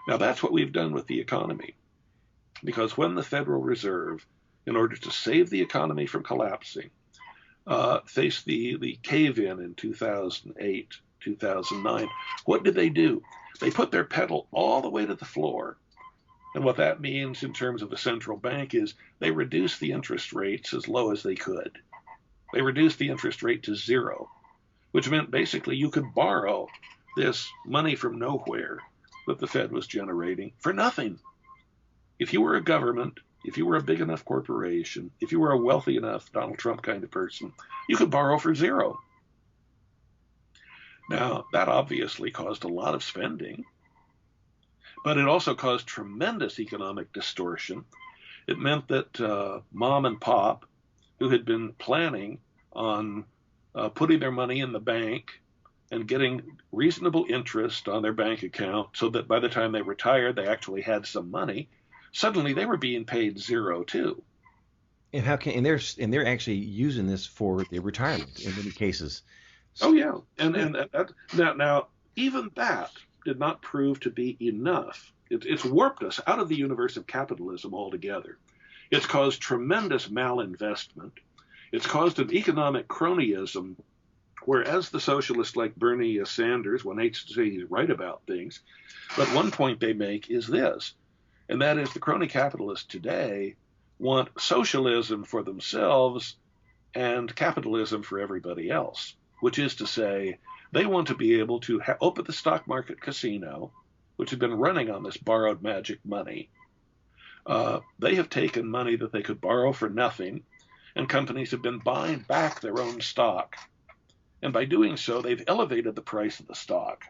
Now, that's what we've done with the economy, because when the Federal Reserve, in order to save the economy from collapsing, faced the cave-in in 2008, 2009, what did they do? They put their pedal all the way to the floor. And what that means in terms of the central bank is they reduced the interest rates as low as they could. They reduced the interest rate to zero, which meant basically you could borrow this money from nowhere that the Fed was generating for nothing. If you were a government, if you were a big enough corporation, if you were a wealthy enough Donald Trump kind of person, you could borrow for zero. Now, that obviously caused a lot of spending, but it also caused tremendous economic distortion. It meant that mom and pop, who had been planning on putting their money in the bank and getting reasonable interest on their bank account so that by the time they retired, they actually had some money, suddenly they were being paid zero too. And how can and they're actually using this for their retirement in many cases. Oh yeah, and that, now even that did not prove to be enough. It's warped us out of the universe of capitalism altogether. It's caused tremendous malinvestment. It's caused an economic cronyism, whereas the socialists like Bernie Sanders, one hates to say he's right about things, but one point they make is this, and that is the crony capitalists today want socialism for themselves and capitalism for everybody else, which is to say they want to be able to open the stock market casino, which had been running on this borrowed magic money. They have taken money that they could borrow for nothing, and companies have been buying back their own stock. And by doing so, they've elevated the price of the stock.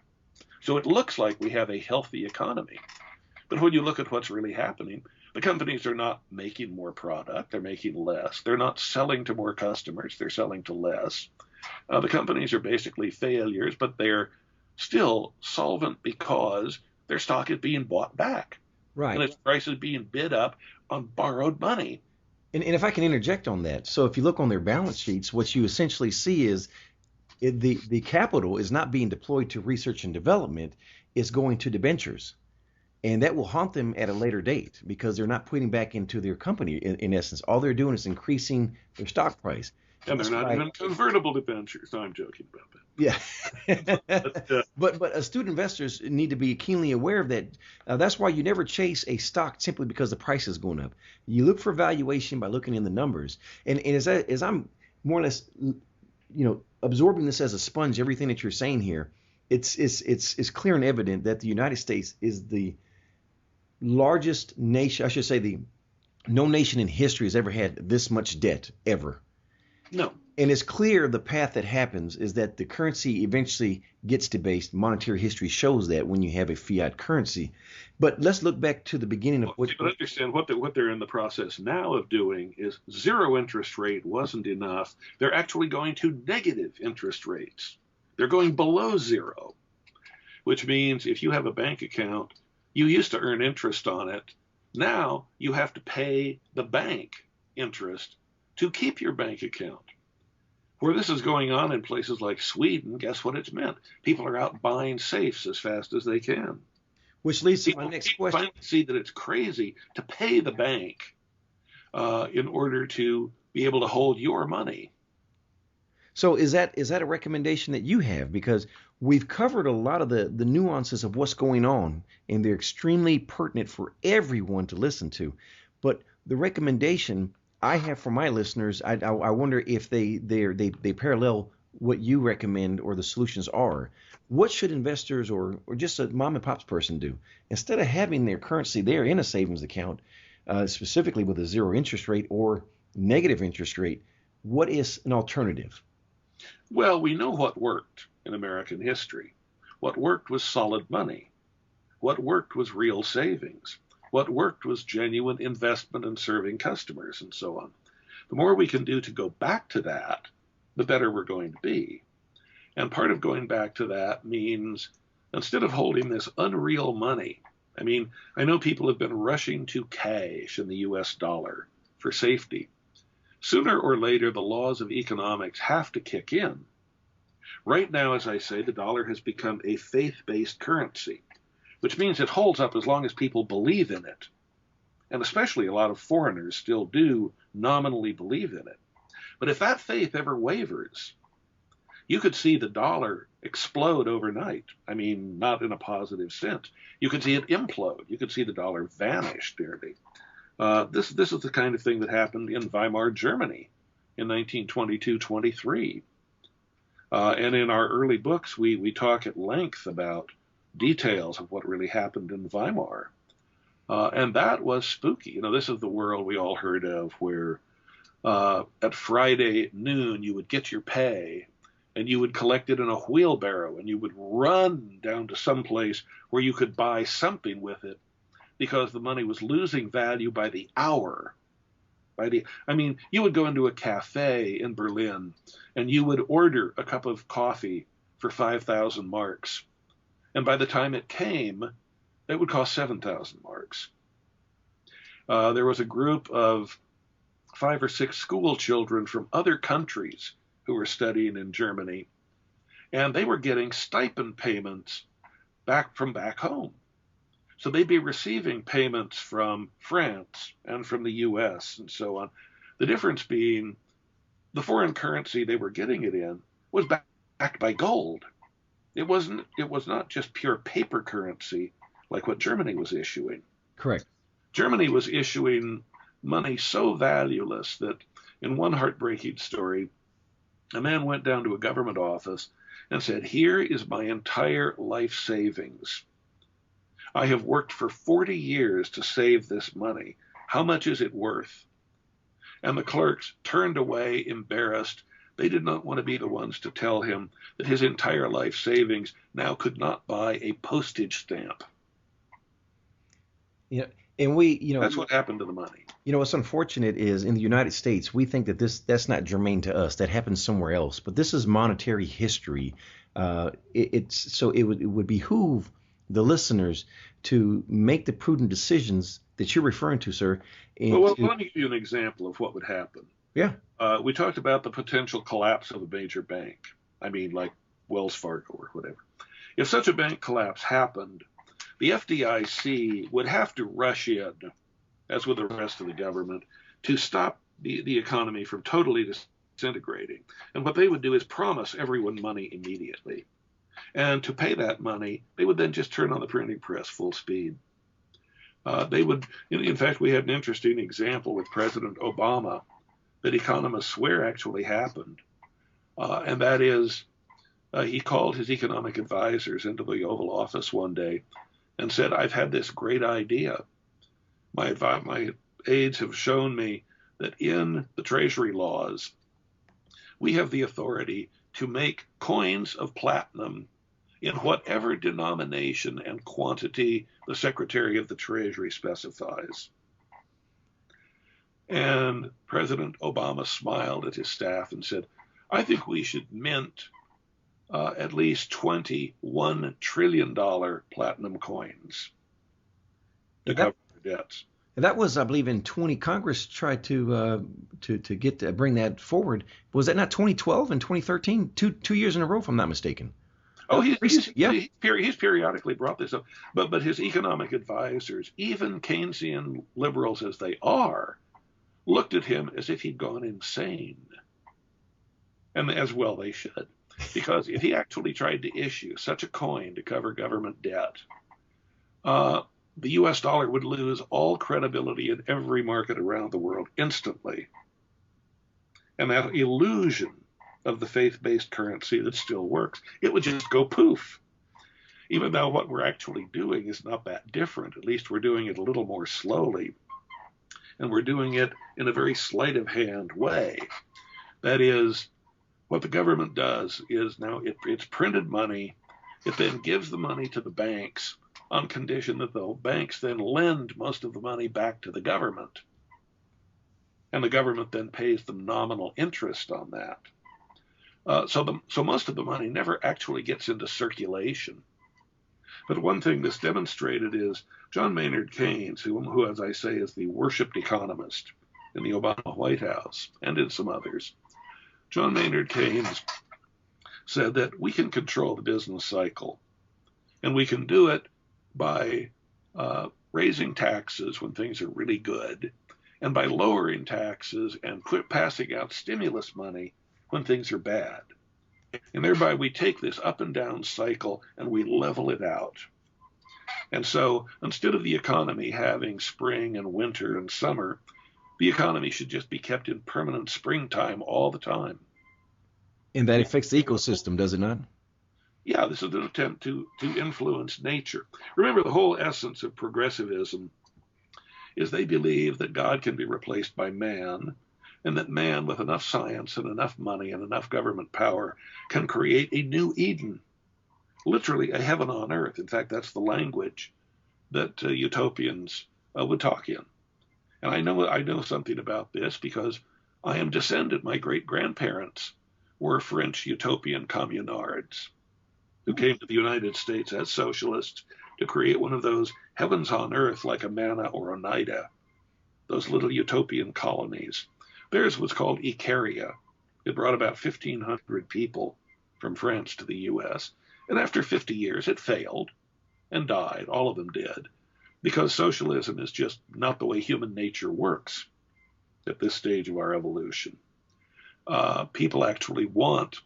So it looks like we have a healthy economy. But when you look at what's really happening, the companies are not making more product, they're making less. They're not selling to more customers, they're selling to less. The companies are basically failures, but they're still solvent because their stock is being bought back. Right. And its price is being bid up on borrowed money. And if I can interject on that, so if you look on their balance sheets, what you essentially see is the capital is not being deployed to research and development, it's going to debentures. And that will haunt them at a later date because they're not putting back into their company in essence. All they're doing is increasing their stock price. And they're not even convertible debentures. No, I'm joking about that. Yeah. but astute investors need to be keenly aware of that. That's why you never chase a stock simply because the price is going up. You look for valuation by looking in the numbers. And as I'm more or less, absorbing this as a sponge, everything that you're saying here, it's clear and evident that the United States is the largest nation. I should say no nation in history has ever had this much debt ever. No. And it's clear the path that happens is that the currency eventually gets debased. Monetary history shows that when you have a fiat currency. But let's look back to the beginning of what. But understand what they're in the process now of doing is zero interest rate wasn't enough. They're actually going to negative interest rates. They're going below zero, which means if you have a bank account, you used to earn interest on it. Now you have to pay the bank interest to keep your bank account. Where this is going on in places like Sweden, guess what it's meant? People are out buying safes as fast as they can. Which leads to my next question. Finally see that it's crazy to pay the bank in order to be able to hold your money. So is that a recommendation that you have? Because we've covered a lot of the nuances of what's going on, and they're extremely pertinent for everyone to listen to. But the recommendation I have for my listeners, I wonder if they parallel what you recommend or the solutions are. What should investors or just a mom and pop's person do? Instead of having their currency there in a savings account, specifically with a zero interest rate or negative interest rate, what is an alternative? Well, we know what worked in American history. What worked was solid money. What worked was real savings. What worked was genuine investment in serving customers and so on. The more we can do to go back to that, the better we're going to be. And part of going back to that means instead of holding this unreal money, I know people have been rushing to cash in the US dollar for safety. Sooner or later, the laws of economics have to kick in. Right now, as I say, the dollar has become a faith-based currency. which means it holds up as long as people believe in it. And especially a lot of foreigners still do nominally believe in it. But if that faith ever wavers, you could see the dollar explode overnight. I mean, not in a positive sense. You could see it implode. You could see the dollar vanish nearly. This is the kind of thing that happened in Weimar Germany in 1922-23. And in our early books, we talk at length about details of what really happened in Weimar. And that was spooky. You know, this is the world we all heard of where at Friday noon you would get your pay and you would collect it in a wheelbarrow and you would run down to some place where you could buy something with it because the money was losing value by the hour. You would go into a cafe in Berlin and you would order a cup of coffee for 5,000 marks. And by the time it came, it would cost 7,000 marks. There was a group of 5 or 6 school children from other countries who were studying in Germany, and they were getting stipend payments back home. So they'd be receiving payments from France and from the US and so on. The difference being the foreign currency they were getting it in was backed by gold. It was not just pure paper currency like what Germany was issuing. Correct. Germany was issuing money so valueless that in one heartbreaking story, a man went down to a government office and said, "Here is my entire life savings. I have worked for 40 years to save this money. How much is it worth?" And the clerks turned away, embarrassed. They did not want to be the ones to tell him that his entire life savings now could not buy a postage stamp. Yeah, and that's what happened to the money. You know, what's unfortunate is in the United States, we think that that's not germane to us. That happens somewhere else. But this is monetary history. It would behoove the listeners to make the prudent decisions that you're referring to, sir. Well, let me give you an example of what would happen. Yeah. We talked about the potential collapse of a major bank. I mean, like Wells Fargo or whatever. If such a bank collapse happened, the FDIC would have to rush in, as with the rest of the government, to stop the economy from totally disintegrating. And what they would do is promise everyone money immediately. And to pay that money, they would then just turn on the printing press full speed. In fact, we had an interesting example with President Obama that economists swear actually happened. And that is, he called his economic advisors into the Oval Office one day and said, "I've had this great idea. My aides have shown me that in the Treasury laws, we have the authority to make coins of platinum in whatever denomination and quantity the Secretary of the Treasury specifies." And President Obama smiled at his staff and said, "I think we should mint at least $21 trillion platinum coins to cover their debts." And that was, I believe, in Congress tried to bring that forward. Was that not 2012 and 2013? Two years in a row, if I'm not mistaken. Oh, he's periodically brought this up, but his economic advisors, even Keynesian liberals as they are, looked at him as if he'd gone insane, and as well they should. Because if he actually tried to issue such a coin to cover government debt, the U.S. dollar would lose all credibility in every market around the world instantly. And that illusion of the faith-based currency that still works, it would just go poof. Even though what we're actually doing is not that different. At least we're doing it a little more slowly. And we're doing it in a very sleight of hand way. That is, what the government does is now it's printed money. It then gives the money to the banks on condition that the banks then lend most of the money back to the government. And the government then pays them nominal interest on that. So most of the money never actually gets into circulation. But one thing that's demonstrated is John Maynard Keynes, who, as I say, is the worshipped economist in the Obama White House and in some others. John Maynard Keynes said that we can control the business cycle, and we can do it by raising taxes when things are really good, and by lowering taxes and passing out stimulus money when things are bad. And thereby we take this up and down cycle and we level it out. And so instead of the economy having spring and winter and summer, the economy should just be kept in permanent springtime all the time. And that affects the ecosystem, does it not? Yeah, this is an attempt to influence nature. Remember, the whole essence of progressivism is they believe that God can be replaced by man, and that man with enough science and enough money and enough government power can create a new Eden, literally a heaven on earth. In fact, that's the language that utopians would talk in. And I know something about this because I am descended. My great-grandparents were French utopian communards who came to the United States as socialists to create one of those heavens on earth like a Manna or Oneida, those little utopian colonies. Theirs was called Icaria. It brought about 1,500 people from France to the U.S., and after 50 years it failed and died. All of them did, because socialism is just not the way human nature works at this stage of our evolution. People actually want,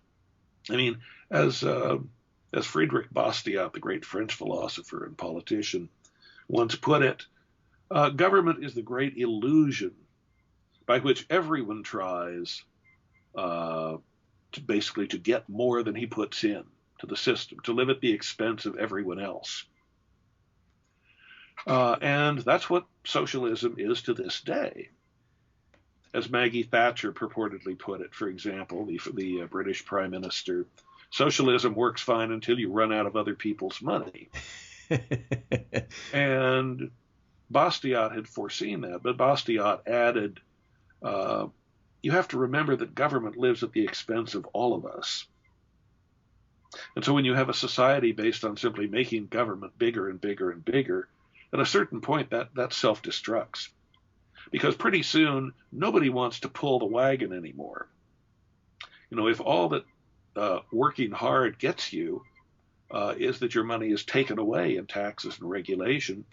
as Friedrich Bastiat, the great French philosopher and politician, once put it, government is the great illusion by which everyone tries to get more than he puts in to the system, to live at the expense of everyone else. And that's what socialism is to this day. As Maggie Thatcher purportedly put it, for example, the British Prime Minister, socialism works fine until you run out of other people's money. And Bastiat had foreseen that, but Bastiat added, you have to remember that government lives at the expense of all of us. And so when you have a society based on simply making government bigger and bigger and bigger, at a certain point that self-destructs. Because pretty soon, nobody wants to pull the wagon anymore. If all that working hard gets you is that your money is taken away in taxes and regulation,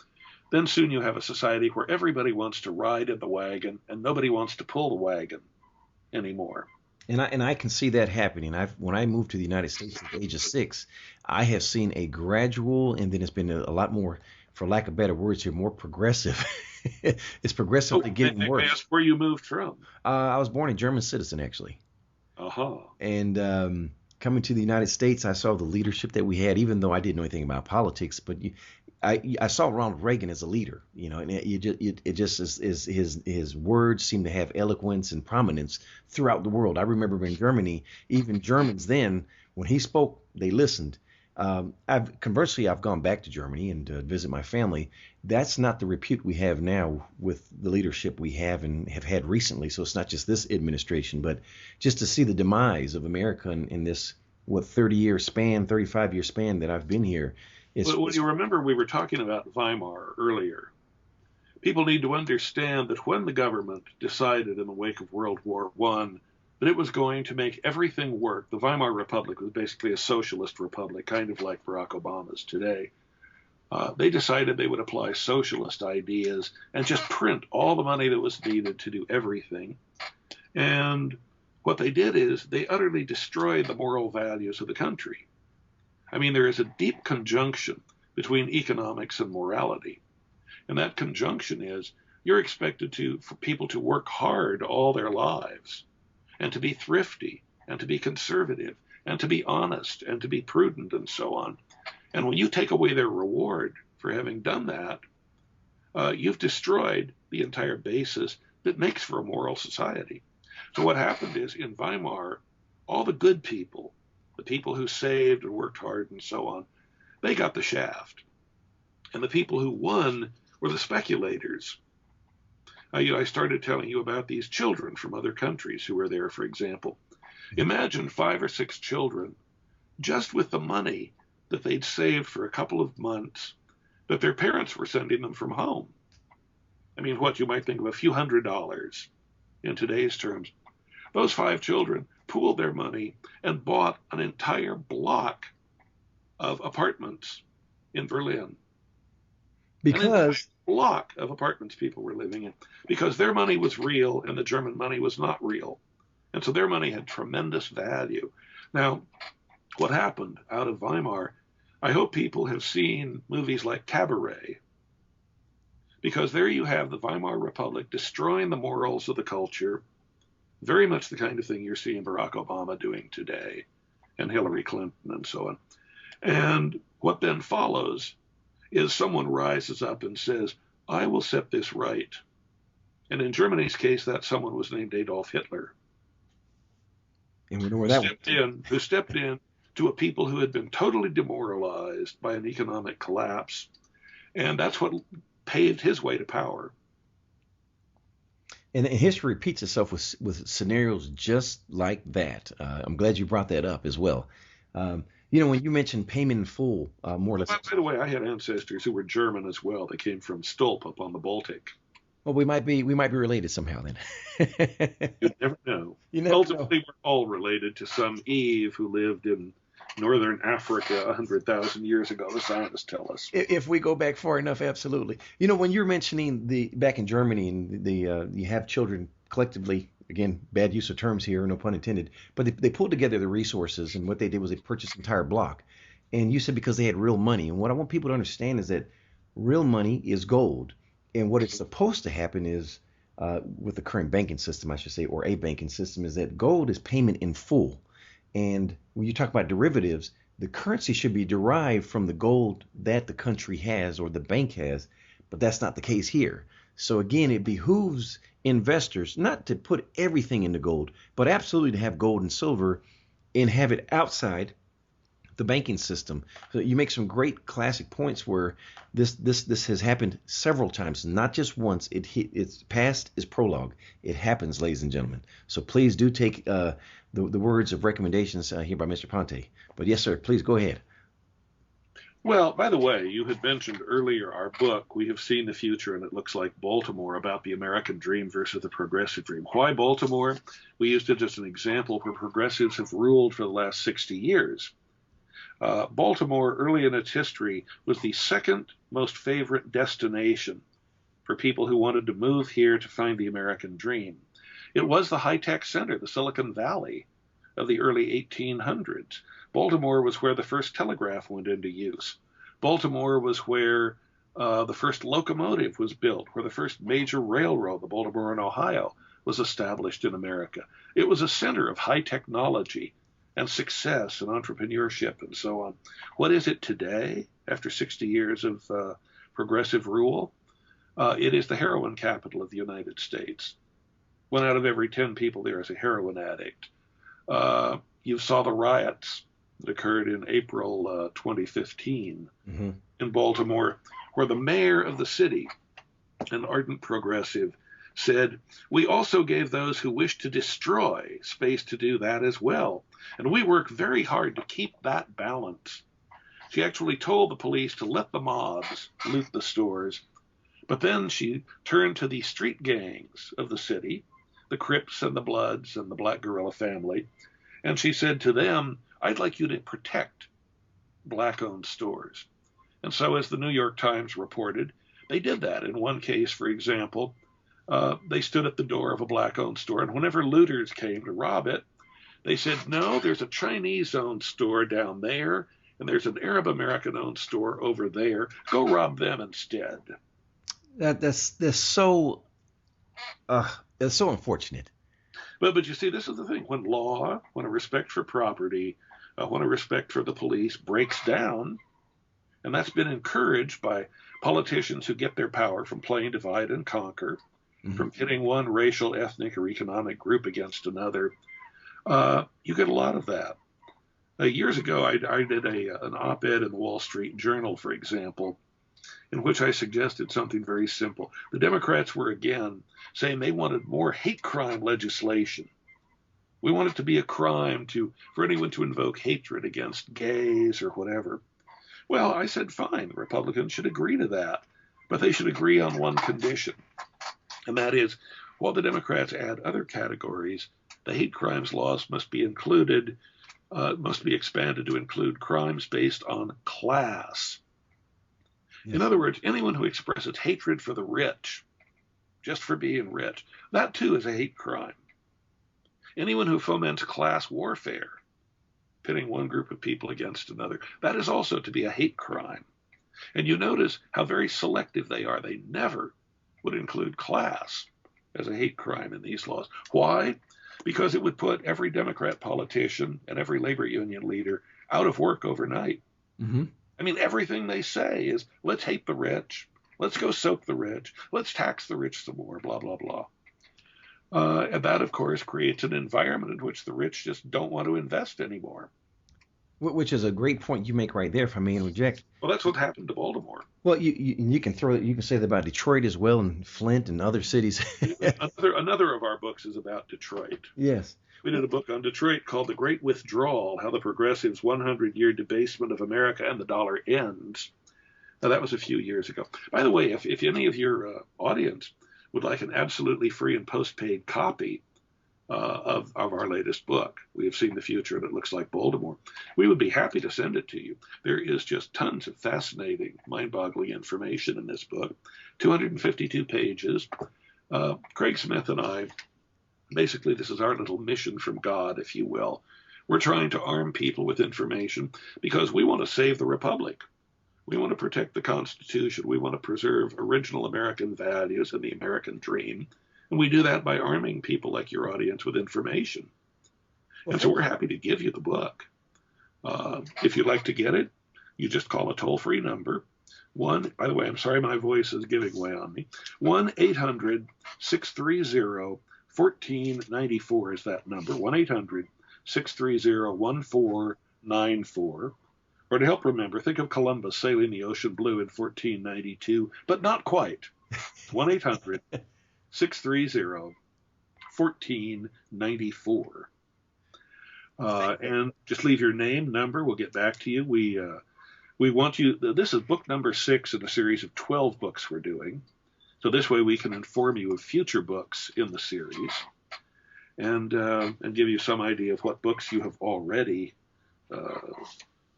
then soon you have a society where everybody wants to ride in the wagon and nobody wants to pull the wagon anymore. And I can see that happening. When I moved to the United States at the age of 6, I have seen a gradual, and then it's been a lot more, for lack of better words here, more progressive. It's progressively getting worse. May I ask where you moved from? I was born a German citizen, actually. Uh-huh. And coming to the United States, I saw the leadership that we had, even though I didn't know anything about politics. But I saw Ronald Reagan as a leader, and it just is his words seem to have eloquence and prominence throughout the world. I remember in Germany, even Germans then, when he spoke, they listened. Conversely, I've gone back to Germany and visit my family. That's not the repute we have now with the leadership we have and have had recently. So it's not just this administration, but just to see the demise of America in this, 30-year span, 35-year span that I've been here. Well, you remember we were talking about Weimar earlier. People need to understand that when the government decided in the wake of World War I that it was going to make everything work, the Weimar Republic was basically a socialist republic, kind of like Barack Obama's today. They decided they would apply socialist ideas and just print all the money that was needed to do everything. And what they did is they utterly destroyed the moral values of the country. There is a deep conjunction between economics and morality. And that conjunction is you're expected for people to work hard all their lives and to be thrifty and to be conservative and to be honest and to be prudent and so on. And when you take away their reward for having done that, you've destroyed the entire basis that makes for a moral society. So what happened is in Weimar, all the good people, the people who saved and worked hard and so on, they got the shaft. And the people who won were the speculators. I started telling you about these children from other countries who were there, for example. Imagine 5 or 6 children just with the money that they'd saved for a couple of months that their parents were sending them from home. What you might think of a few $100s in today's terms. Those 5 children pooled their money and bought an entire block of apartments in Berlin. an entire Because block of apartments people were living in, because their money was real and the German money was not real. And so their money had tremendous value. Now, what happened out of Weimar, I hope people have seen movies like Cabaret, because there you have the Weimar Republic destroying the morals of the culture, very much the kind of thing you're seeing Barack Obama doing today, and Hillary Clinton and so on. And what then follows is someone rises up and says, I will set this right. And in Germany's case, that someone was named Adolf Hitler. and we know where that Who stepped in to a people who had been totally demoralized by an economic collapse. And that's what paved his way to power. And history repeats itself with scenarios just like that. I'm glad you brought that up as well. When you mentioned payment in full, more or less. By the way, I had ancestors who were German as well. They came from Stolp up on the Baltic. Well, we might be related somehow then. You never know. You never Ultimately, know. we're all related to some Eve who lived in northern Africa 100,000 years ago, the scientists tell us. If we go back far enough, absolutely. When you're mentioning back in Germany and you have children collectively, again, bad use of terms here, no pun intended, but they pulled together the resources, and what they did was they purchased an entire block. And you said because they had real money. And what I want people to understand is that real money is gold. And what it's supposed to happen is, with the current banking system, I should say, or a banking system, is that gold is payment in full. And when you talk about derivatives, the currency should be derived from the gold that the country has or the bank has, but that's not the case here. So again, it behooves investors not to put everything into gold, but absolutely to have gold and silver and have it outside the banking system. So you make some great classic points where this has happened several times, not just once. It's past is prologue. It happens, ladies and gentlemen. So please do take the words of recommendations here by Mr. Ponte. But yes, sir, please go ahead. Well, by the way, you had mentioned earlier our book, We Have Seen the Future, and it looks like Baltimore, about the American dream versus the progressive dream. Why Baltimore? We used it as an example where progressives have ruled for the last 60 years. Baltimore, early in its history, was the second most favorite destination for people who wanted to move here to find the American dream. It was the high-tech center, the Silicon Valley of the early 1800s. Baltimore was where the first telegraph went into use. Baltimore was where the first locomotive was built, where the first major railroad, the Baltimore and Ohio, was established in America. It was a center of high technology and success and entrepreneurship and so on. What is it today, after 60 years of progressive rule? It is the heroin capital of the United States. 1 out of every 10 people there is a heroin addict. You saw the riots that occurred in April 2015 in Baltimore, where the mayor of the city, an ardent progressive, said, we also gave those who wish to destroy space to do that as well. And we work very hard to keep that balance. She actually told the police to let the mobs loot the stores. But then she turned to the street gangs of the city, the Crips and the Bloods and the Black Guerrilla family. And she said to them, I'd like you to protect black-owned stores. And so, as the New York Times reported, they did that. In one case, for example, they stood at the door of a black-owned store, and whenever looters came to rob it, they said, no, there's a Chinese-owned store down there, and there's an Arab-American-owned store over there. Go rob them instead. That's so unfortunate. But you see, this is the thing. When law, when a respect for property, when a respect for the police breaks down, and that's been encouraged by politicians who get their power from playing divide and conquer, from pitting one racial, ethnic, or economic group against another, you get a lot of that. Years ago, I did an op-ed in the Wall Street Journal, for example, in which I suggested something very simple. The Democrats were again saying they wanted more hate crime legislation. We want it to be a crime for anyone to invoke hatred against gays or whatever. Well, I said, fine, Republicans should agree to that, but they should agree on one condition. And that is, while the Democrats add other categories, the hate crimes laws must be expanded to include crimes based on class. In Yes. other words, anyone who expresses hatred for the rich, just for being rich, that too is a hate crime. Anyone who foments class warfare, pitting one group of people against another, that is also to be a hate crime. And you notice how very selective they are. They never would include class as a hate crime in these laws. Why? Because it would put every Democrat politician and every labor union leader out of work overnight. Mm-hmm. I mean, everything they say is, let's hate the rich, let's go soak the rich, let's tax the rich some more, blah, blah, blah. And that, of course, creates an environment in which the rich just don't want to invest anymore. Which is a great point you make right there, if I may interject. Well, that's what happened to Baltimore. Well, you can say that about Detroit as well, and Flint and other cities. Another of our books is about Detroit. Yes. We did a book on Detroit called The Great Withdrawal, How the Progressives' 100-Year Debasement of America and the Dollar Ends. Now, that was a few years ago. By the way, if any of your audience would like an absolutely free and post-paid copy of our latest book, We Have Seen the Future and It Looks Like Baltimore, we would be happy to send it to you. There is just tons of fascinating, mind-boggling information in this book, 252 pages. Craig Smith and I, basically this is our little mission from God, if you will. We're trying to arm people with information because we want to save the Republic. We want to protect the Constitution. We want to preserve original American values and the American dream. And we do that by arming people like your audience with information. And so we're happy to give you the book. If you'd like to get it, you just call a toll-free number. By the way, I'm sorry my voice is giving way on me. 1-800-630-1494 is that number. 1-800-630-1494. Or to help remember, think of Columbus sailing the ocean blue in 1492, but not quite. 1-800-630-1494. And just leave your name, number. We'll get back to you. We want you. This is book number 6 in a series of 12 books we're doing. So this way we can inform you of future books in the series, and give you some idea of what books you have already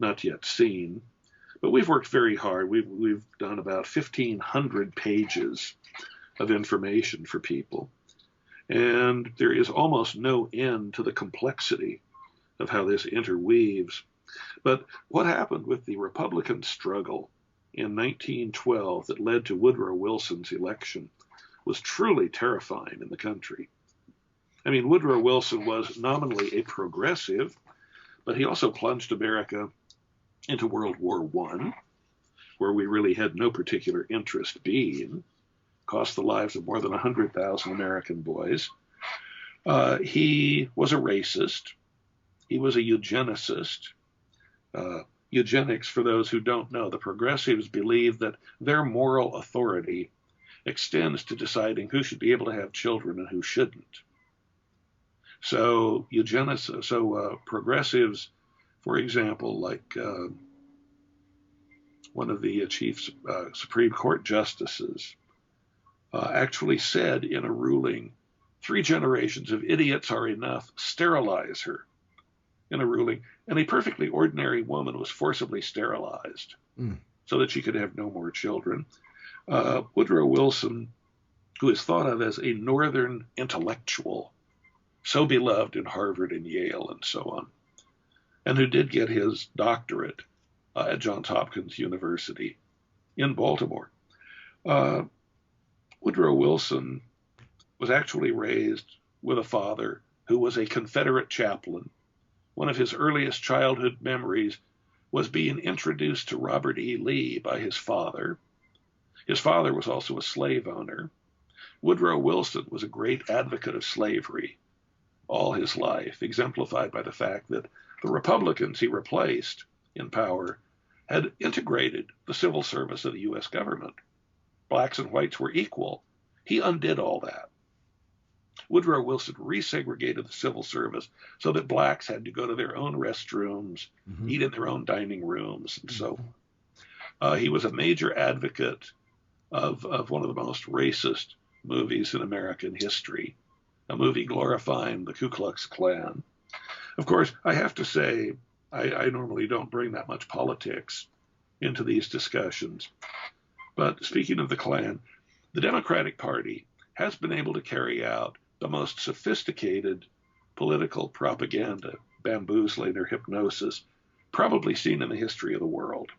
not yet seen. But we've worked very hard. We've done about 1,500 pages of information for people. And there is almost no end to the complexity of how this interweaves. But what happened with the Republican struggle in 1912 that led to Woodrow Wilson's election was truly terrifying in the country. I mean, Woodrow Wilson was nominally a progressive, but he also plunged America into World War I, where we really had no particular interest being. Cost the lives of more than 100,000 American boys. He was a racist. He was a eugenicist. Eugenics, for those who don't know, the progressives believe that their moral authority extends to deciding who should be able to have children and who shouldn't. So progressives, for example, like one of the chief Supreme Court justices, actually said in a ruling, 3 generations of idiots are enough, sterilize her, in a ruling. And a perfectly ordinary woman was forcibly sterilized so that she could have no more children. Woodrow Wilson, who is thought of as a Northern intellectual, so beloved in Harvard and Yale and so on, and who did get his doctorate at Johns Hopkins University in Baltimore. Woodrow Wilson was actually raised with a father who was a Confederate chaplain. One of his earliest childhood memories was being introduced to Robert E. Lee by his father. His father was also a slave owner. Woodrow Wilson was a great advocate of slavery all his life, exemplified by the fact that the Republicans he replaced in power had integrated the civil service of the U.S. government. Blacks and whites were equal. He undid all that. Woodrow Wilson resegregated the civil service so that blacks had to go to their own restrooms, eat in their own dining rooms, and so on. He was a major advocate of one of the most racist movies in American history, a movie glorifying the Ku Klux Klan. Of course, I have to say, I normally don't bring that much politics into these discussions, But speaking of the Klan, the Democratic Party has been able to carry out the most sophisticated political propaganda, bamboozling or hypnosis, probably seen in the history of the world.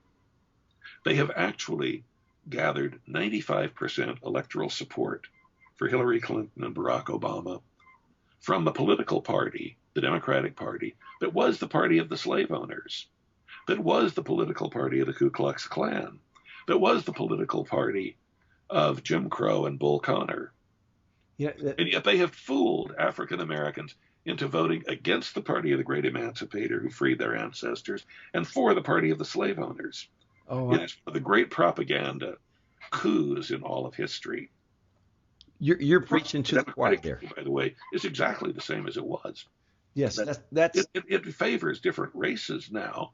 They have actually gathered 95% electoral support for Hillary Clinton and Barack Obama from the political party, the Democratic Party, that was the party of the slave owners, that was the political party of the Ku Klux Klan, that was the political party of Jim Crow and Bull Connor. Yeah, and yet they have fooled African Americans into voting against the party of the great emancipator who freed their ancestors and for the party of the slave owners. It is one of the great propaganda coups in all of history. You're preaching to the choir there. By the way, is exactly the same as it was. Yes, that's it favors different races now,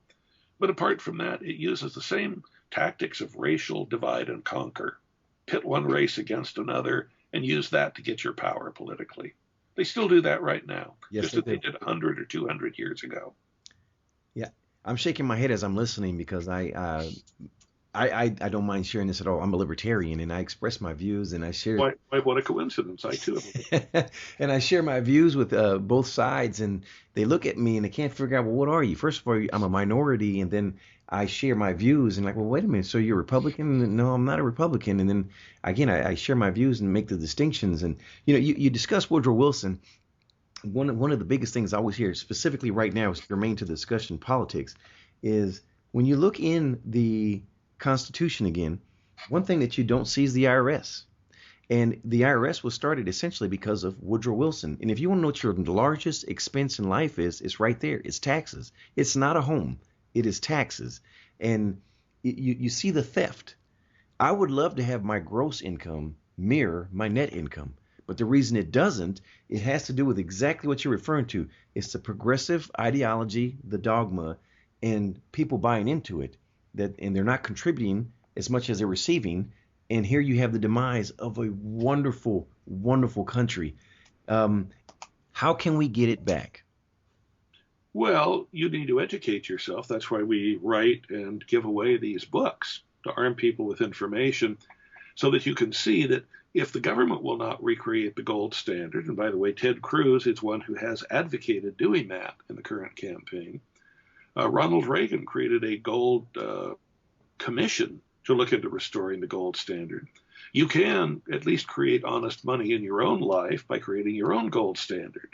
but apart from that, it uses the same tactics of racial divide and conquer, pit one race against another, and use that to get your power politically. They still do that right now, just as they did 100 or 200 years ago. Yeah, I'm shaking my head as I'm listening because I don't mind sharing this at all. I'm a libertarian, and I express my views, and I share. What a coincidence! I too am. And I share my views with both sides, and they look at me and they can't figure out, well, what are you? First of all, I'm a minority, and then I share my views, and like, well, wait a minute, so you're a Republican? No, I'm not a Republican. And then again, I share my views and make the distinctions. And you discuss Woodrow Wilson. One of the biggest things I always hear, specifically right now, is germane to the discussion politics, is when you look in the Constitution again, one thing that you don't see is the IRS. And the IRS was started essentially because of Woodrow Wilson. And if you want to know what your largest expense in life is, it's right there. It's taxes. It's not a home. It is taxes. And you see the theft. I would love to have my gross income mirror my net income. But the reason it doesn't, it has to do with exactly what you're referring to. It's the progressive ideology, the dogma, and people buying into it. And they're not contributing as much as they're receiving. And here you have the demise of a wonderful, wonderful country. How can we get it back? Well, you need to educate yourself. That's why we write and give away these books, to arm people with information so that you can see that if the government will not recreate the gold standard, and by the way, Ted Cruz is one who has advocated doing that in the current campaign. Ronald Reagan created a gold commission to look into restoring the gold standard. You can at least create honest money in your own life by creating your own gold standard.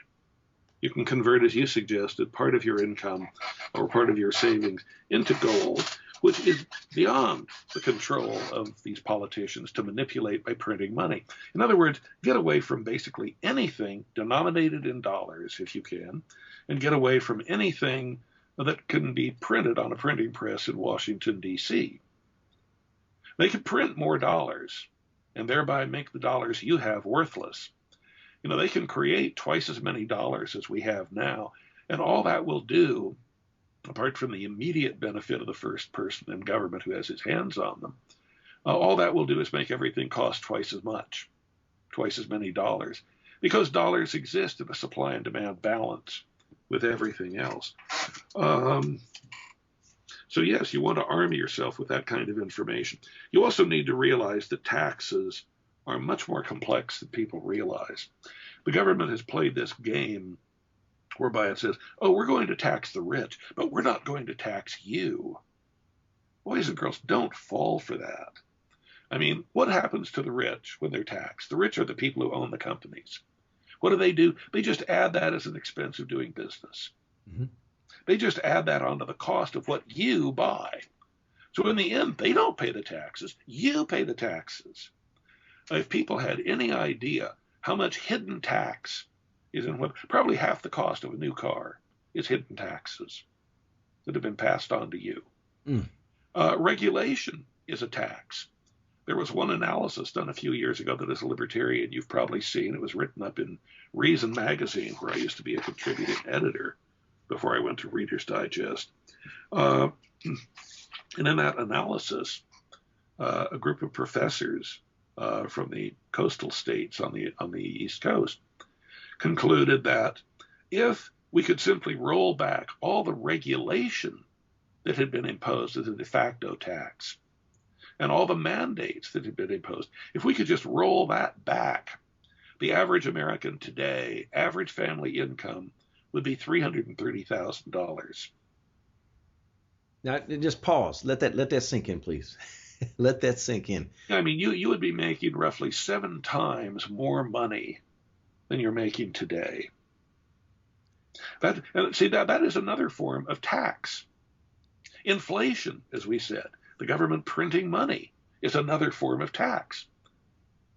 You can convert, as you suggested, part of your income or part of your savings into gold, which is beyond the control of these politicians to manipulate by printing money. In other words, get away from basically anything denominated in dollars, if you can, and get away from anything that can be printed on a printing press in Washington, D.C. They could print more dollars and thereby make the dollars you have worthless. They can create twice as many dollars as we have now, and all that will do, apart from the immediate benefit of the first person in government who has his hands on them, all that will do is make everything cost twice as much, twice as many dollars, because dollars exist in a supply and demand balance with everything else. So yes, you want to arm yourself with that kind of information. You also need to realize that taxes are much more complex than people realize. The government has played this game whereby it says, oh, we're going to tax the rich, but we're not going to tax you. Boys and girls, don't fall for that. I mean, what happens to the rich when they're taxed? The rich are the people who own the companies. What do? They just add that as an expense of doing business. Mm-hmm. They just add that onto the cost of what you buy. So in the end, they don't pay the taxes. You pay the taxes. If people had any idea how much hidden tax is in what, probably half the cost of a new car is hidden taxes that have been passed on to you. Mm. Regulation is a tax. There was one analysis done a few years ago that as a libertarian you've probably seen. It was written up in Reason magazine, where I used to be a contributing editor before I went to Reader's Digest. And in that analysis, a group of professors from the coastal states on the East Coast concluded that if we could simply roll back all the regulation that had been imposed as a de facto tax, and all the mandates that have been imposed. If we could just roll that back, the average American today, average family income would be $330,000. Now, just pause. Let that sink in, please. Let that sink in. I mean, you would be making roughly 7 times more money than you're making today. That is another form of tax. Inflation, as we said, the government printing money is another form of tax.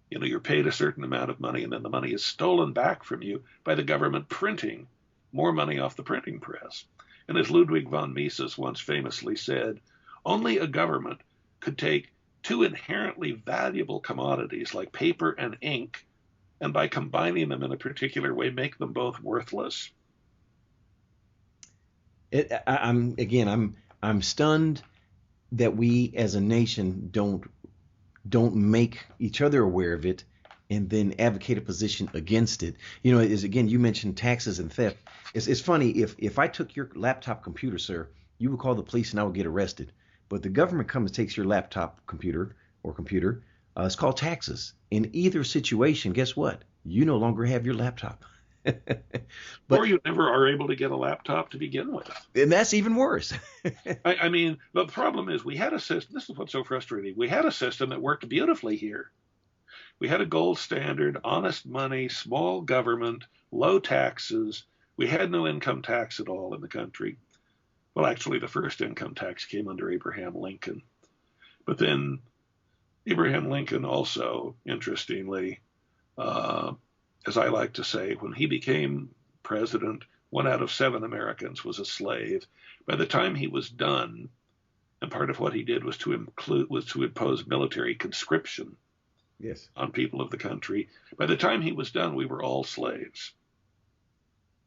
You know, you're paid a certain amount of money, and then the money is stolen back from you by the government printing more money off the printing press. And as Ludwig von Mises once famously said, only a government could take 2 inherently valuable commodities like paper and ink, and by combining them in a particular way, make them both worthless. I'm stunned that we as a nation don't make each other aware of it and then advocate a position against it. You know, again, you mentioned taxes and theft. It's funny, if I took your laptop computer, sir, you would call the police and I would get arrested. But the government comes and takes your laptop computer, it's called taxes. In either situation, guess what? You no longer have your laptop. Or you never are able to get a laptop to begin with. And that's even worse. I mean, the problem is we had a system, this is what's so frustrating, we had a system that worked beautifully here. We had a gold standard, honest money, small government, low taxes. We had no income tax at all in the country. Well, actually, the first income tax came under Abraham Lincoln. But then Abraham Lincoln also, interestingly, as I like to say, when he became president, 1 out of 7 Americans was a slave. By the time he was done, and part of what he did was to impose military conscription on people of the country. By the time he was done, we were all slaves.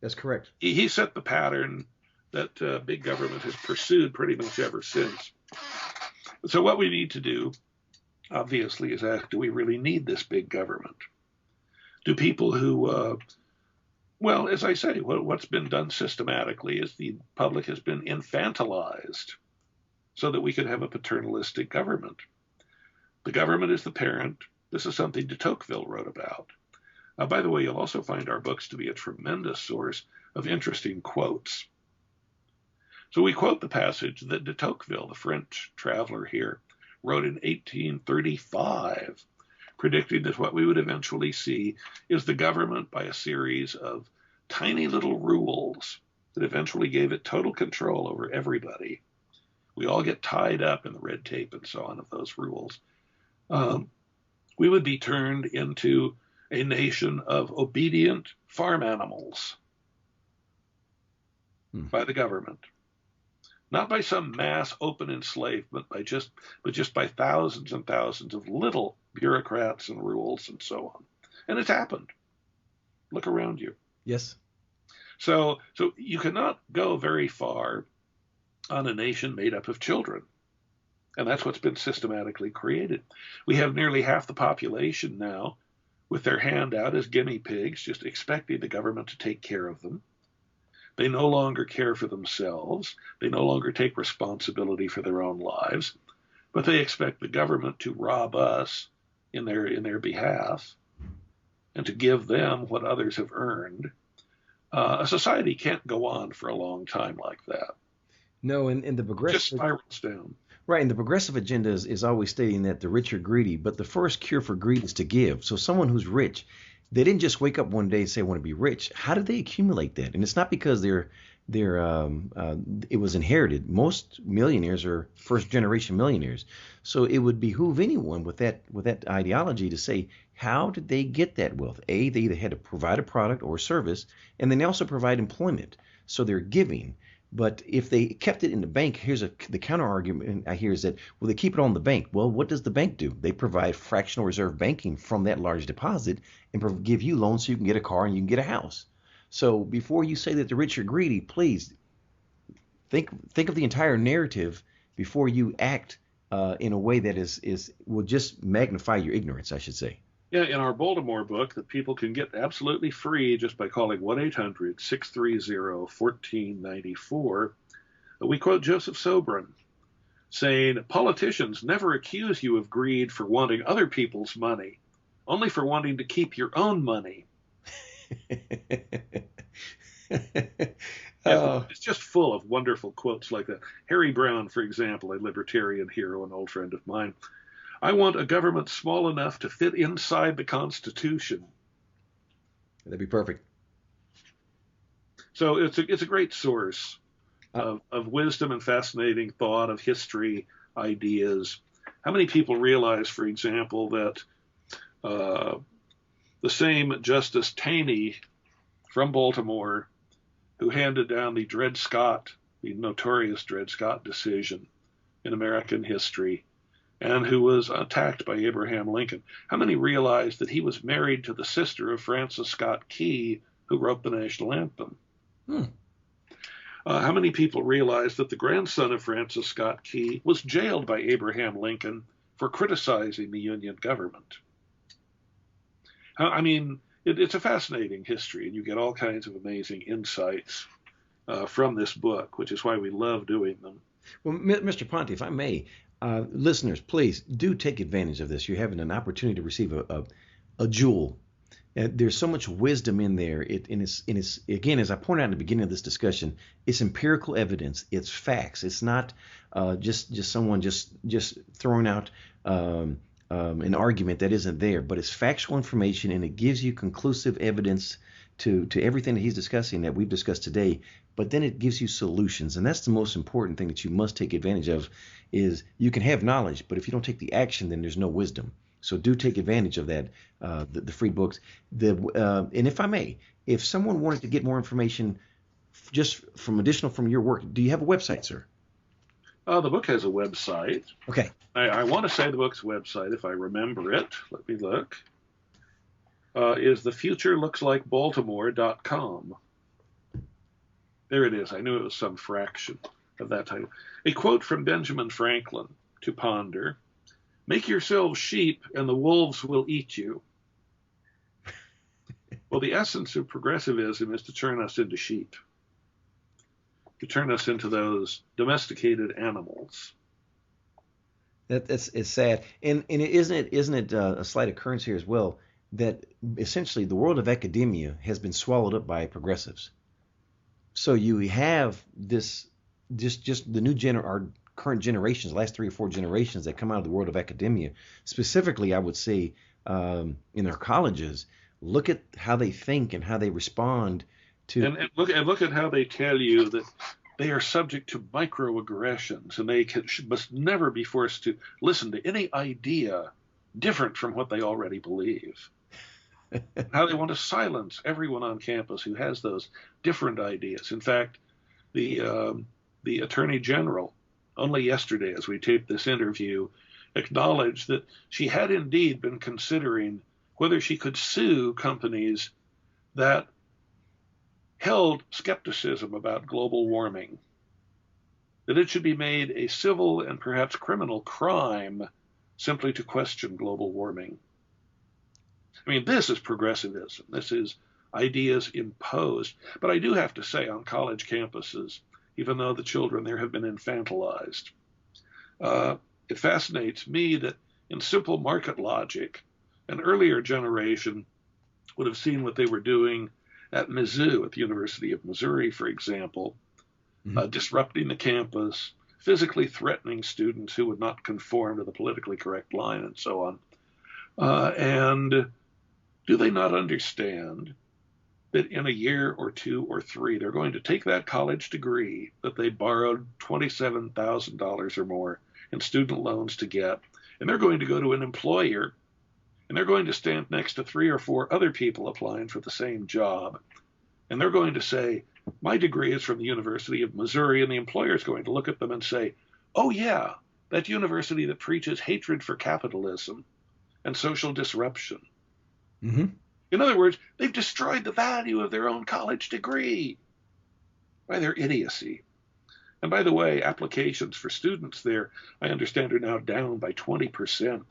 That's correct. He set the pattern that big government has pursued pretty much ever since. So what we need to do, obviously, is ask, do we really need this big government? Do people who, well, as I say, what's been done systematically is the public has been infantilized so that we could have a paternalistic government. The government is the parent. This is something de Tocqueville wrote about. By the way, you'll also find our books to be a tremendous source of interesting quotes. So we quote the passage that de Tocqueville, the French traveler here, wrote in 1835, predicting that what we would eventually see is the government by a series of tiny little rules that eventually gave it total control over everybody. We all get tied up in the red tape and so on of those rules. We would be turned into a nation of obedient farm animals by the government. Not by some mass open enslavement, but just by thousands and thousands of little bureaucrats and rules and so on. And it's happened. Look around you. Yes. So you cannot go very far on a nation made up of children. And that's what's been systematically created. We have nearly half the population now with their hand out as guinea pigs, just expecting the government to take care of them. They no longer care for themselves. They no longer take responsibility for their own lives, but they expect the government to rob us in their behalf and to give them what others have earned. A society can't go on for a long time like that. No, and the progressive just spirals down. Right, and the progressive agenda is always stating that the rich are greedy, but the first cure for greed is to give. So someone who's rich, they didn't just wake up one day and say, I want to be rich. How did they accumulate that? And it's not because it was inherited. Most millionaires are first generation millionaires. So it would behoove anyone with that ideology to say, how did they get that wealth? They either had to provide a product or a service, and then they also provide employment. So they're giving. But if they kept it in the bank, the counter argument I hear is that, well, they keep it on the bank. Well, what does the bank do? They provide fractional reserve banking from that large deposit and give you loans so you can get a car and you can get a house. So before you say that the rich are greedy, please think of the entire narrative before you act in a way that will just magnify your ignorance, I should say. Yeah, in our Balitimore book that people can get absolutely free just by calling 1-800-630-1494, we quote Joseph Sobran, saying politicians never accuse you of greed for wanting other people's money, only for wanting to keep your own money. Oh, It's just full of wonderful quotes like that. Harry Brown, for example, a libertarian hero, an old friend of mine. I want a government small enough to fit inside the Constitution. that'd be perfect. So it's a great source Uh, of wisdom and fascinating thought, of history, ideas. How many people realize, for example, that the same Justice Taney from Baltimore, who handed down the Dred Scott, the notorious Dred Scott decision in American history, and who was attacked by Abraham Lincoln, how many realized that he was married to the sister of Francis Scott Key, who wrote the national anthem? hmm. How many people realize that the grandson of Francis Scott Key was jailed by Abraham Lincoln for criticizing the Union government? I mean, it's a fascinating history, and you get all kinds of amazing insights from this book, which is why we love doing them. Well, Mr. Ponte, if I may, listeners, please do take advantage of this. You're having an opportunity to receive a jewel. There's so much wisdom in there. And it's again, as I pointed out in the beginning of this discussion, it's empirical evidence. It's facts. It's not just someone just throwing out an argument that isn't there, but it's factual information, and it gives you conclusive evidence to everything that he's discussing, that we've discussed today. But then it gives you solutions, and that's the most important thing that you must take advantage of. Is you can have knowledge, but if you don't take the action, then there's no wisdom. So do take advantage of that, the free books. And if I may, if someone wanted to get more information just from your work, do you have a website, sir? The book has a website. Okay. I want to say the book's website, if I remember it. Let me look. Is thefuturelooksLikeBaltimore.com. There it is. I knew it was some fraction of that title. A quote from Benjamin Franklin to ponder. Make yourselves sheep and the wolves will eat you. Well, the essence of progressivism is to turn us into sheep, to turn us into those domesticated animals. It's sad, and isn't it a slight occurrence here as well that essentially the world of academia has been swallowed up by progressives. So you have this just the our current generations, last 3 or 4 generations that come out of the world of academia, specifically, I would say in their colleges. Look at how they think and how they respond to. And look at how they tell you that they are subject to microaggressions, and they must never be forced to listen to any idea different from what they already believe. How they want to silence everyone on campus who has those different ideas. In fact, the Attorney General, only yesterday as we taped this interview, acknowledged that she had indeed been considering whether she could sue companies that held skepticism about global warming, that it should be made a civil and perhaps criminal crime simply to question global warming. I mean, this is progressivism. This is ideas imposed. But I do have to say, on college campuses, even though the children there have been infantilized, it fascinates me that in simple market logic, an earlier generation would have seen what they were doing at Mizzou, at the University of Missouri, for example, disrupting the campus, physically threatening students who would not conform to the politically correct line, and so on. And do they not understand that in a year or 2 or 3, they're going to take that college degree that they borrowed $27,000 or more in student loans to get, and they're going to go to an employer, and they're going to stand next to 3 or 4 other people applying for the same job, and they're going to say, my degree is from the University of Missouri, and the employer is going to look at them and say, oh yeah, that university that preaches hatred for capitalism and social disruption. Mm-hmm. In other words, they've destroyed the value of their own college degree by their idiocy. And by the way, applications for students there, I understand, are now down by 20%,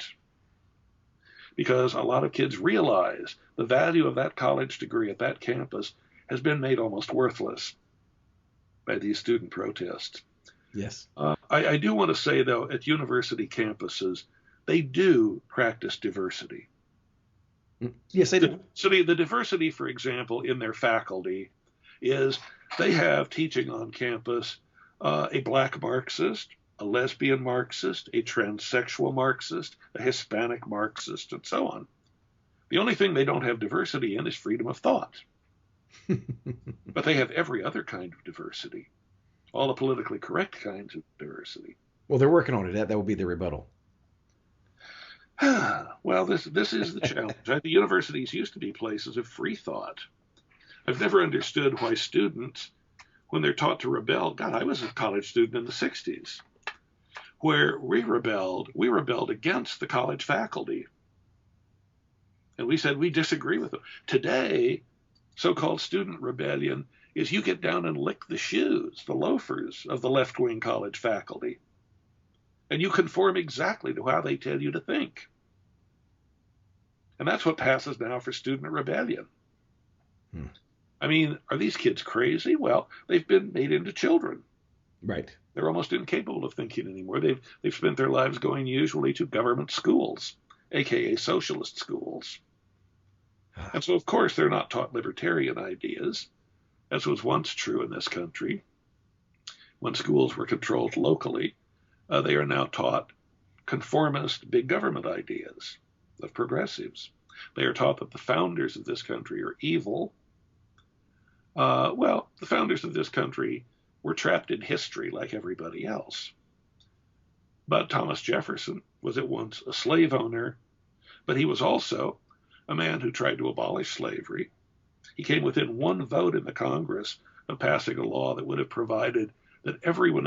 because a lot of kids realize the value of that college degree at that campus has been made almost worthless by these student protests. Yes. I do want to say, though, at university campuses, they do practice diversity. Yes, they do. So the diversity, for example, in their faculty is they have teaching on campus a black Marxist, a lesbian Marxist, a transsexual Marxist, a Hispanic Marxist, and so on. The only thing they don't have diversity in is freedom of thought. But they have every other kind of diversity, all the politically correct kinds of diversity. Well, they're working on it. That will be the rebuttal. Well, this is the challenge. The universities used to be places of free thought. I've never understood why students, when they're taught to rebel, God, I was a college student in the 60s, where we rebelled against the college faculty. And we said we disagree with them. Today, so-called student rebellion is you get down and lick the shoes, the loafers of the left-wing college faculty. And you conform exactly to how they tell you to think. And that's what passes now for student rebellion. I mean, are these kids crazy? Well, they've been made into children. Right. They're almost incapable of thinking anymore. They've spent their lives going usually to government schools, aka socialist schools. And so, of course, they're not taught libertarian ideas, as was once true in this country. When schools were controlled locally, they are now taught conformist big government ideas of progressives. They are taught that the founders of this country are evil. Well, the founders of this country were trapped in history like everybody else. But Thomas Jefferson was at once a slave owner, but he was also a man who tried to abolish slavery. He came within one vote in the Congress of passing a law that would have provided that everyone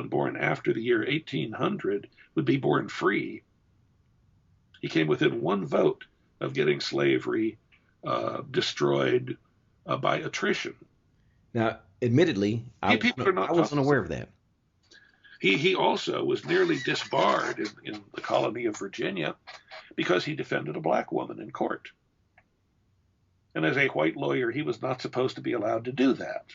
born after the year 1800 would be born free. He came within one vote of getting slavery destroyed by attrition. Now, admittedly, I wasn't aware of that. He also was nearly disbarred in the colony of Virginia because he defended a black woman in court. And as a white lawyer, he was not supposed to be allowed to do that.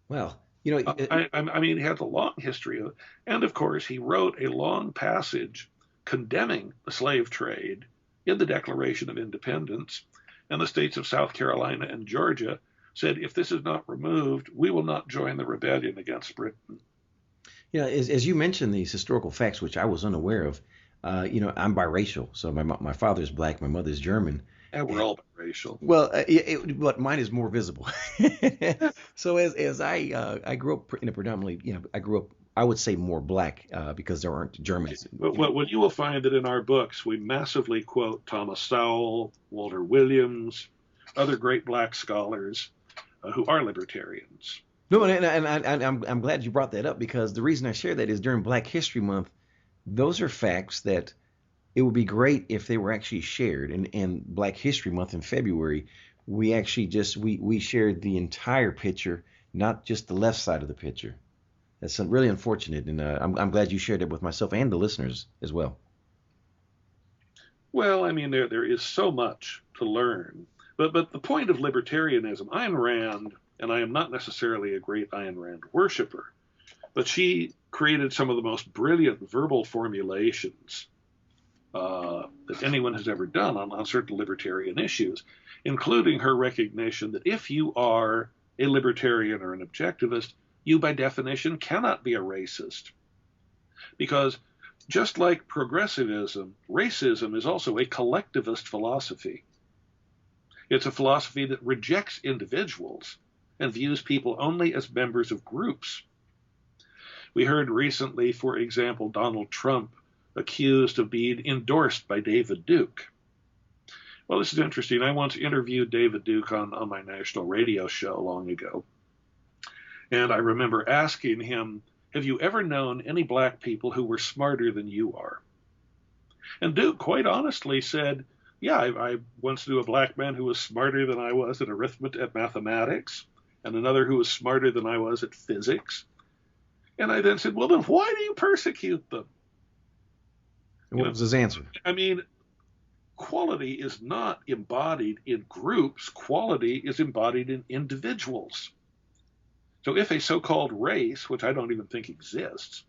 Well, I mean, he had a long history of it. And of course, he wrote a long passage condemning the slave trade in the Declaration of Independence. And the states of South Carolina and Georgia said, if this is not removed, we will not join the rebellion against Britain. As you mentioned these historical facts, which I was unaware of, I'm biracial. So my father's black, my mother's German. And we're all biracial. Well, but mine is more visible. So as I grew up in a predominantly, I grew up, I would say more black because there aren't Germans. Well, you will find that in our books, we massively quote Thomas Sowell, Walter Williams, other great black scholars who are libertarians. No, and I'm glad you brought that up, because the reason I share that is during Black History Month, those are facts that it would be great if they were actually shared. And Black History Month in February, we actually we shared the entire picture, not just the left side of the picture. That's really unfortunate, and I'm glad you shared it with myself and the listeners as well. Well, I mean, there is so much to learn. But the point of libertarianism, Ayn Rand, and I am not necessarily a great Ayn Rand worshiper, but she created some of the most brilliant verbal formulations that anyone has ever done on certain libertarian issues, including her recognition that if you are a libertarian or an objectivist, you by definition cannot be a racist. Because just like progressivism, racism is also a collectivist philosophy. It's a philosophy that rejects individuals and views people only as members of groups. We heard recently, for example, Donald Trump accused of being endorsed by David Duke. Well, this is interesting. I once interviewed David Duke on my national radio show long ago. And I remember asking him, have you ever known any black people who were smarter than you are? And Duke quite honestly said, yeah, I once knew a black man who was smarter than I was at mathematics, and another who was smarter than I was at physics. And I then said, well, then why do you persecute them? And what was his answer? I mean, quality is not embodied in groups. Quality is embodied in individuals. So if a so-called race, which I don't even think exists,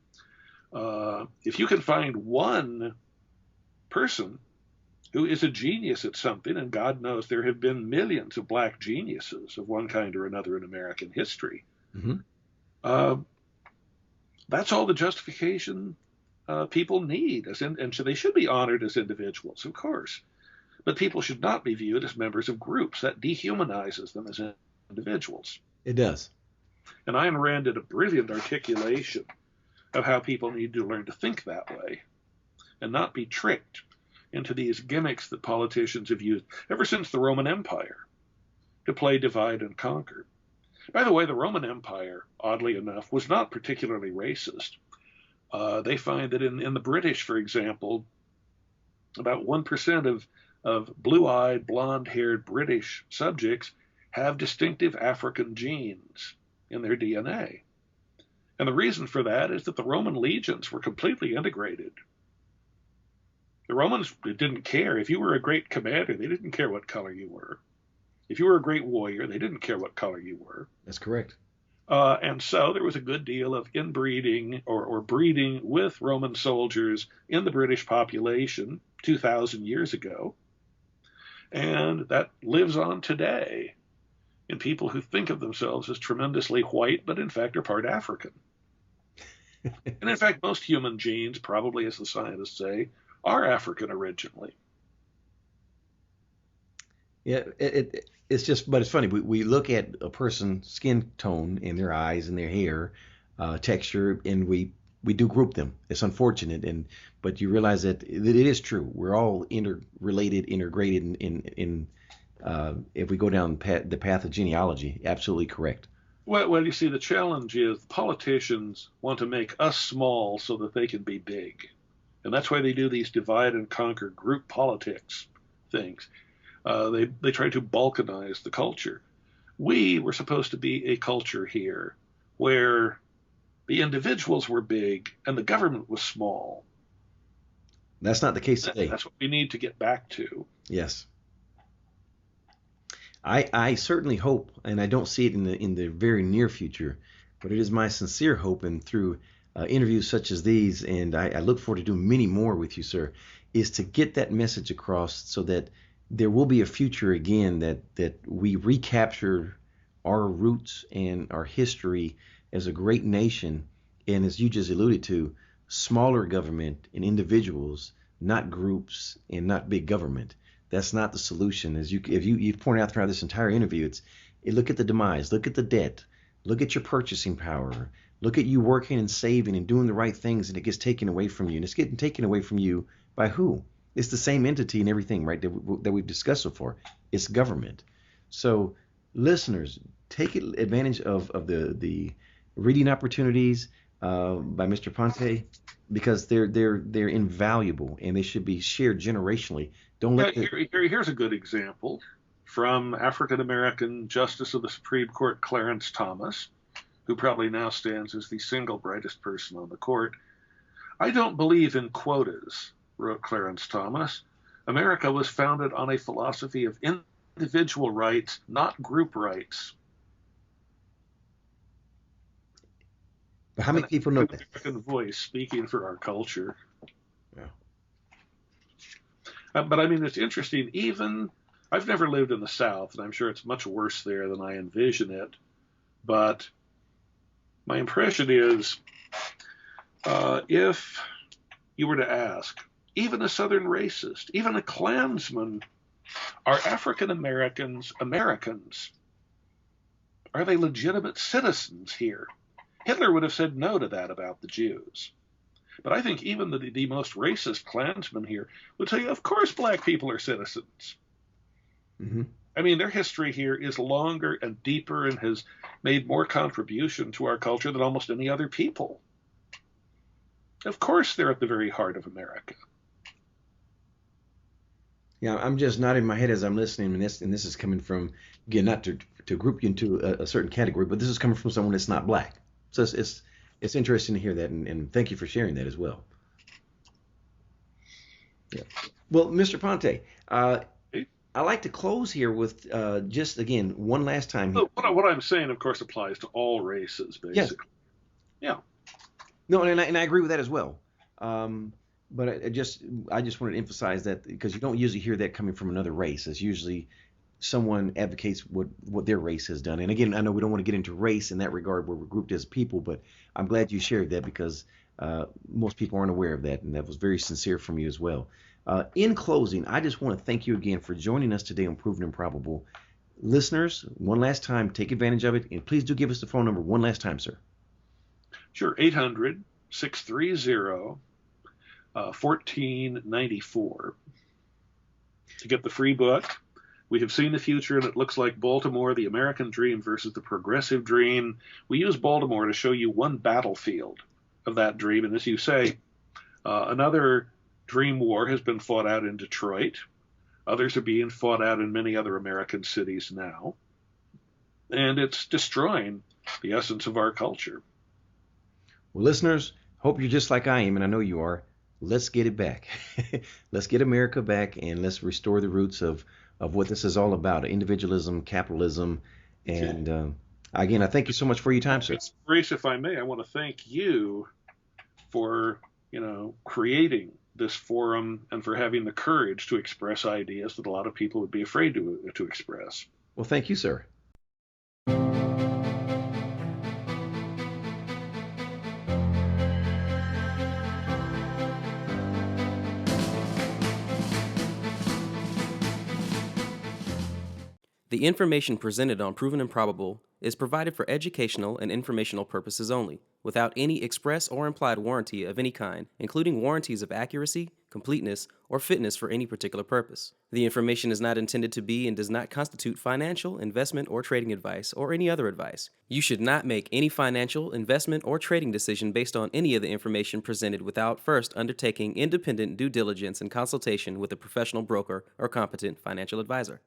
if you can find one person who is a genius at something, and God knows there have been millions of black geniuses of one kind or another in American history, Mm-hmm. uh, that's all the justification people need, and so they should be honored as individuals, of course. But people should not be viewed as members of groups. That dehumanizes them as individuals. It does. And Ayn Rand did a brilliant articulation of how people need to learn to think that way and not be tricked into these gimmicks that politicians have used ever since the Roman Empire to play divide and conquer. By the way, the Roman Empire, oddly enough, was not particularly racist. They find that in the British, for example, about 1% of blue-eyed, blonde-haired British subjects have distinctive African genes in their DNA. And the reason for that is that the Roman legions were completely integrated. The Romans didn't care. If you were a great commander, they didn't care what color you were. If you were a great warrior, they didn't care what color you were. That's correct. And so there was a good deal of inbreeding or breeding with Roman soldiers in the British population 2,000 years ago. And that lives on today in people who think of themselves as tremendously white, but in fact are part African. And in fact, most human genes, probably as the scientists say, are African originally. Yeah, it's just, but it's funny. We look at a person's skin tone and their eyes and their hair texture, and we do group them. It's unfortunate, but you realize that it is true. We're all interrelated, integrated in if we go down the path of genealogy. Absolutely correct. Well, you see, the challenge is politicians want to make us small so that they can be big. And that's why they do these divide and conquer group politics things. They try to balkanize the culture. We were supposed to be a culture here where the individuals were big and the government was small. That's not the case today. That's what we need to get back to. Yes. I certainly hope, and I don't see it in the very near future, but it is my sincere hope, and through interviews such as these, and I look forward to doing many more with you, sir, is to get that message across so that there will be a future again that we recapture our roots and our history as a great nation, and as you just alluded to, smaller government and individuals, not groups and not big government. That's not the solution. As you've pointed out throughout this entire interview, look at the demise, look at the debt, look at your purchasing power, look at you working and saving and doing the right things, and it gets taken away from you. And it's getting taken away from you by who? It's the same entity and everything, right, that we've discussed so far. It's government. So listeners, take advantage of the reading opportunities by Mr. Ponte, because they're invaluable and they should be shared generationally. Here's a good example from African American Justice of the Supreme Court Clarence Thomas, who probably now stands as the single brightest person on the court. I don't believe in quotas, wrote Clarence Thomas. America was founded on a philosophy of individual rights, not group rights. But how many people know that? American voice speaking for our culture. Yeah. But I mean, it's interesting. Even I've never lived in the South, and I'm sure it's much worse there than I envision it. But my impression is, if you were to ask, even a Southern racist, even a Klansman, are African Americans Americans? Are they legitimate citizens here? Hitler would have said no to that about the Jews. But I think even the most racist Klansman here would say, of course black people are citizens. Mm-hmm. I mean, their history here is longer and deeper and has made more contribution to our culture than almost any other people. Of course they're at the very heart of America. Yeah, I'm just nodding my head as I'm listening, and this is coming from, again, not to group you into a certain category, but this is coming from someone that's not black. So it's interesting to hear that, and thank you for sharing that as well. Yeah. Well, Mr. Ponte, I like to close here with just again one last time here. So what I'm saying, of course, applies to all races, Yes. basically. Yeah. No, and I agree with that as well. Um, but I just wanted to emphasize that because you don't usually hear that coming from another race. It's usually someone advocates what their race has done. And again, I know we don't want to get into race in that regard where we're grouped as people, but I'm glad you shared that because most people aren't aware of that, and that was very sincere from you as well. In closing, I just want to thank you again for joining us today on Proven Improbable. Listeners, one last time, take advantage of it, and please do give us the phone number one last time, sir. Sure. 800-630 1494 to get the free book. We have seen the future, and it looks like Baltimore, the American dream versus the progressive dream. We use Baltimore to show you one battlefield of that dream. And as you say, another dream war has been fought out in Detroit. Others are being fought out in many other American cities now. And it's destroying the essence of our culture. Well, listeners, hope you're just like I am, and I know you are. Let's get it back. Let's get America back, and let's restore the roots of what this is all about: individualism, capitalism, and again, I thank you so much for your time, sir. Maurice, if I may, I want to thank you for creating this forum and for having the courage to express ideas that a lot of people would be afraid to express. Well, thank you, sir. The information presented on Proven Improbable is provided for educational and informational purposes only, without any express or implied warranty of any kind, including warranties of accuracy, completeness, or fitness for any particular purpose. The information is not intended to be and does not constitute financial, investment, or trading advice, or any other advice. You should not make any financial, investment, or trading decision based on any of the information presented without first undertaking independent due diligence and consultation with a professional broker or competent financial advisor.